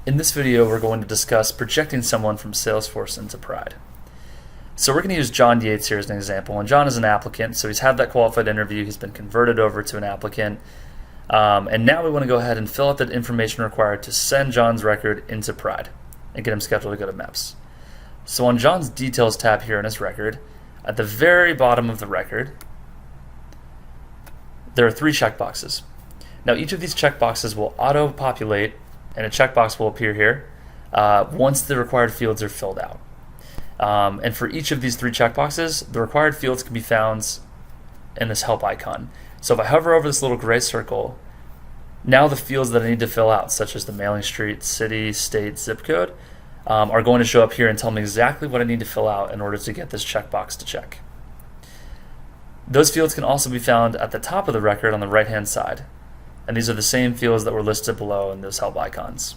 In this video, we're going to discuss projecting someone from Salesforce into Pride. So we're going to use John Yates here as an example. And John is an applicant, so he's had that qualified interview. He's been converted over to an applicant. And now we want to go ahead and fill out the information required to send John's record into Pride and get him scheduled to go to MEPS. So on John's details tab here in his record, at the very bottom of the record, there are 3 checkboxes. Now each of these checkboxes will auto-populate, and a checkbox will appear here once the required fields are filled out. And for each of these 3 checkboxes, the required fields can be found in this help icon. So if I hover over this little gray circle, now the fields that I need to fill out, such as the mailing street, city, state, zip code, are going to show up here and tell me exactly what I need to fill out in order to get this checkbox to check. Those fields can also be found at the top of the record on the right-hand side. And these are the same fields that were listed below in those help icons.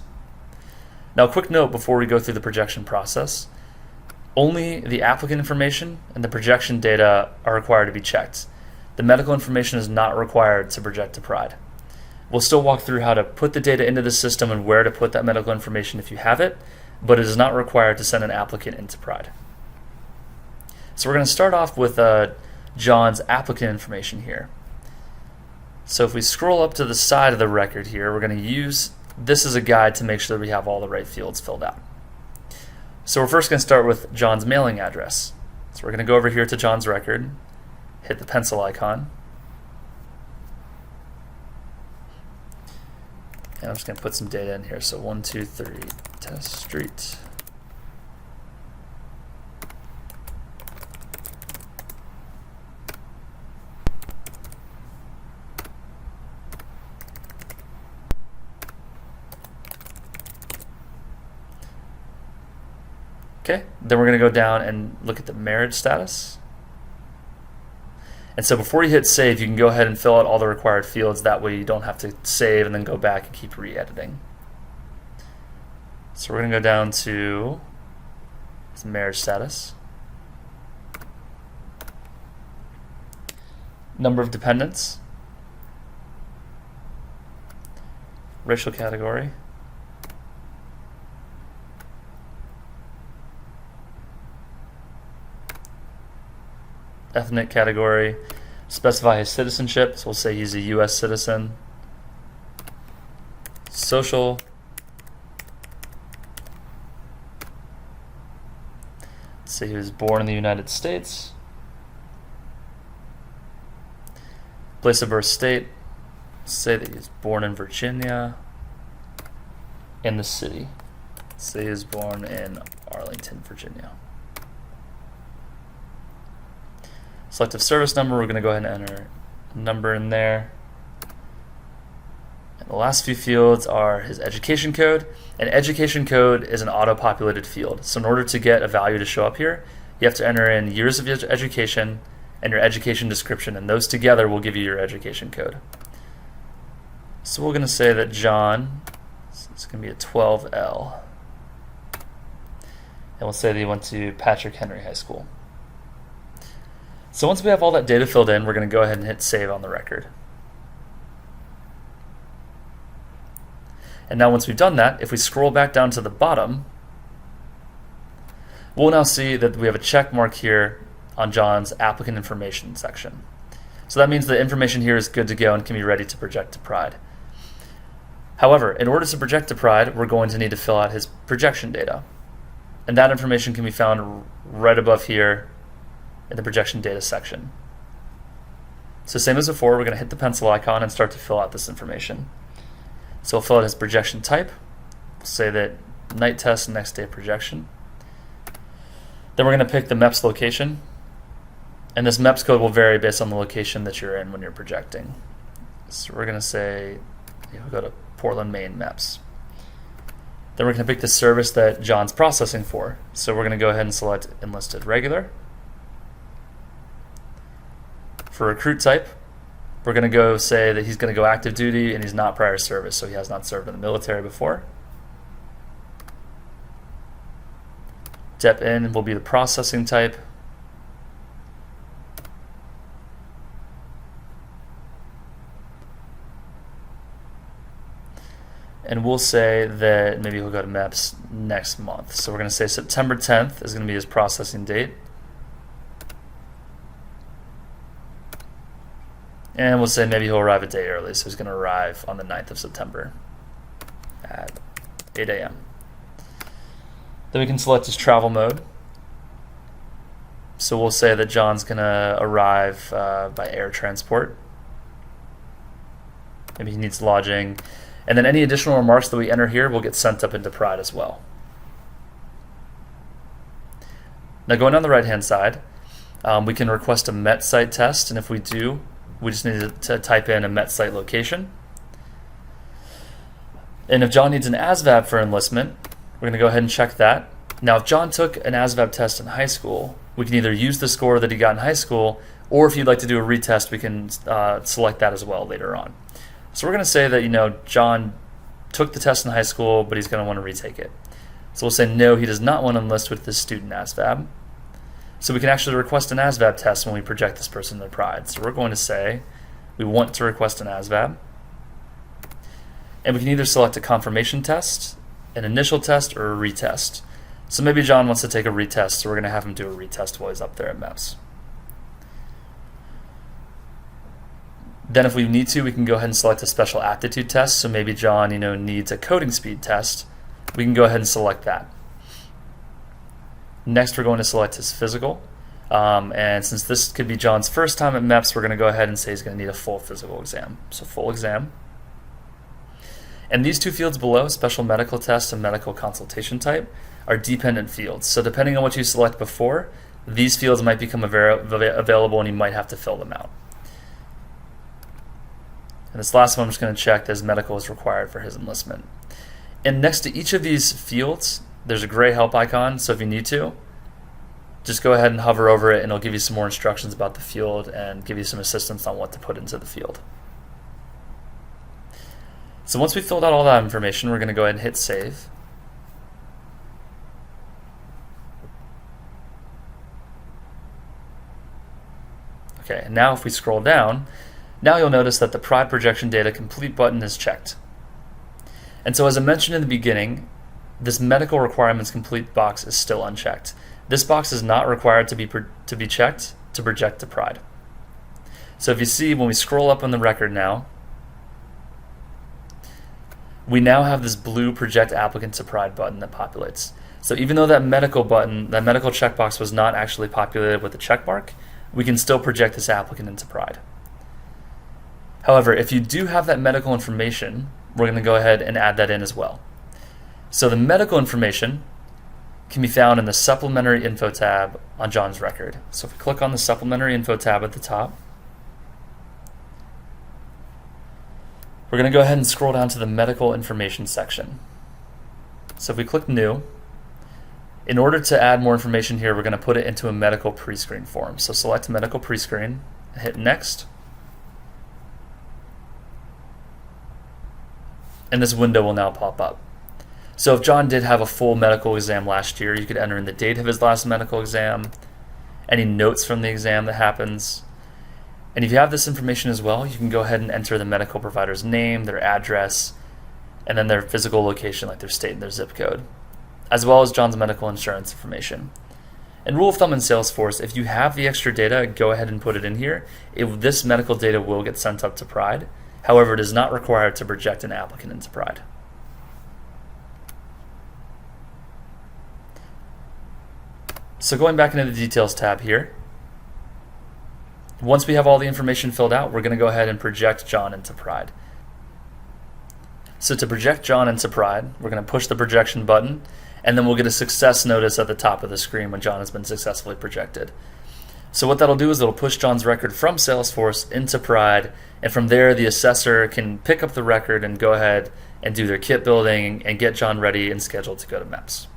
Now, a quick note before we go through the projection process. Only the applicant information and the projection data are required to be checked. The medical information is not required to project to Pride. We'll still walk through how to put the data into the system and where to put that medical information if you have it, but it is not required to send an applicant into Pride. So we're going to start off with John's applicant information here. So if we scroll up to the side of the record here, we're going to use this as a guide to make sure that we have all the right fields filled out. So we're first going to start with John's mailing address. So we're going to go over here to John's record, hit the pencil icon, and I'm just going to put some data in here. So 123 Test Street. Okay, then we're going to go down and look at the marriage status. And so before you hit save, you can go ahead and fill out all the required fields. That way you don't have to save and then go back and keep re-editing. So we're going to go down to marriage status. Number of dependents. Racial category. Ethnic category, specify his citizenship, so we'll say he's a US citizen. Social, let's say he was born in the United States. Place of birth state, say that he was born in Virginia. And the city, say he was born in Arlington, Virginia. Selective service number, we're going to go ahead and enter a number in there. And the last few fields are his education code. And education code is an auto-populated field. So in order to get a value to show up here, you have to enter in years of education and your education description, and those together will give you your education code. So we're going to say that John, it's going to be a 12L. And we'll say that he went to Patrick Henry High School. So once we have all that data filled in, we're going to go ahead and hit save on the record. And now once we've done that, if we scroll back down to the bottom, we'll now see that we have a check mark here on John's applicant information section. So that means the information here is good to go and can be ready to project to Pride. However, in order to project to Pride, we're going to need to fill out his projection data. And that information can be found right above here in the projection data section. So same as before, we're going to hit the pencil icon and start to fill out this information. So we'll fill out his projection type. We'll say that night test next day projection. Then we're going to pick the MEPS location. And this MEPS code will vary based on the location that you're in when you're projecting. So we're going to say, we'll go to Portland, Maine MEPS. Then we're going to pick the service that John's processing for. So we're going to go ahead and select enlisted regular. For recruit type, we're going to go say that he's going to go active duty and he's not prior service, so he has not served in the military before. Dep-in will be the processing type. And we'll say that maybe he'll go to MEPS next month. So we're going to say September 10th is going to be his processing date. And we'll say maybe he'll arrive a day early. So he's going to arrive on the 9th of September at 8 a.m. Then we can select his travel mode. So we'll say that John's going to arrive by air transport. Maybe he needs lodging. And then any additional remarks that we enter here will get sent up into Pride as well. Now going on the right-hand side, we can request a MET site test. And if we do, we just need to type in a MET site location. And if John needs an ASVAB for enlistment, we're going to go ahead and check that. Now, if John took an ASVAB test in high school, we can either use the score that he got in high school, or if you'd like to do a retest, we can select that as well later on. So we're going to say that, John took the test in high school, but he's going to want to retake it. So we'll say no, he does not want to enlist with this student ASVAB. So we can actually request an ASVAB test when we project this person to Pride. So we're going to say we want to request an ASVAB. And we can either select a confirmation test, an initial test, or a retest. So maybe John wants to take a retest, so we're going to have him do a retest while he's up there at MEPS. Then if we need to, we can go ahead and select a special aptitude test. So maybe John, needs a coding speed test. We can go ahead and select that. Next, we're going to select his physical. And since this could be John's first time at MEPS, we're going to go ahead and say he's going to need a full physical exam. So full exam. And these two fields below, special medical test and medical consultation type, are dependent fields. So depending on what you select before, these fields might become available and you might have to fill them out. And this last one I'm just going to check that his medical is required for his enlistment. And next to each of these fields, there's a gray help icon. So if you need to, just go ahead and hover over it and it'll give you some more instructions about the field and give you some assistance on what to put into the field. So once we've filled out all that information, we're going to go ahead and hit save. Okay, and now if we scroll down, now you'll notice that the Pride Projection Data Complete button is checked. And so as I mentioned in the beginning, this medical requirements complete box is still unchecked. This box is not required to be checked to project to Pride. So if you see, when we scroll up on the record now, we now have this blue Project Applicant to Pride button that populates. So even though that medical button, that medical checkbox was not actually populated with a check mark, we can still project this applicant into Pride. However, if you do have that medical information, we're going to go ahead and add that in as well. So the medical information can be found in the Supplementary Info tab on John's record. So if we click on the Supplementary Info tab at the top, we're going to go ahead and scroll down to the Medical Information section. So if we click New, in order to add more information here, we're going to put it into a medical pre-screen form. So select Medical Pre-screen, hit Next, and this window will now pop up. So if John did have a full medical exam last year, you could enter in the date of his last medical exam, any notes from the exam that happens. And if you have this information as well, you can go ahead and enter the medical provider's name, their address, and then their physical location, like their state and their zip code, as well as John's medical insurance information. And rule of thumb in Salesforce, if you have the extra data, go ahead and put it in here. This medical data will get sent up to Pride. However, it is not required to project an applicant into Pride. So going back into the Details tab here, once we have all the information filled out, we're going to go ahead and project John into Pride. So to project John into Pride, we're going to push the projection button, and then we'll get a success notice at the top of the screen when John has been successfully projected. So what that'll do is it'll push John's record from Salesforce into Pride, and from there the assessor can pick up the record and go ahead and do their kit building and get John ready and scheduled to go to MEPS.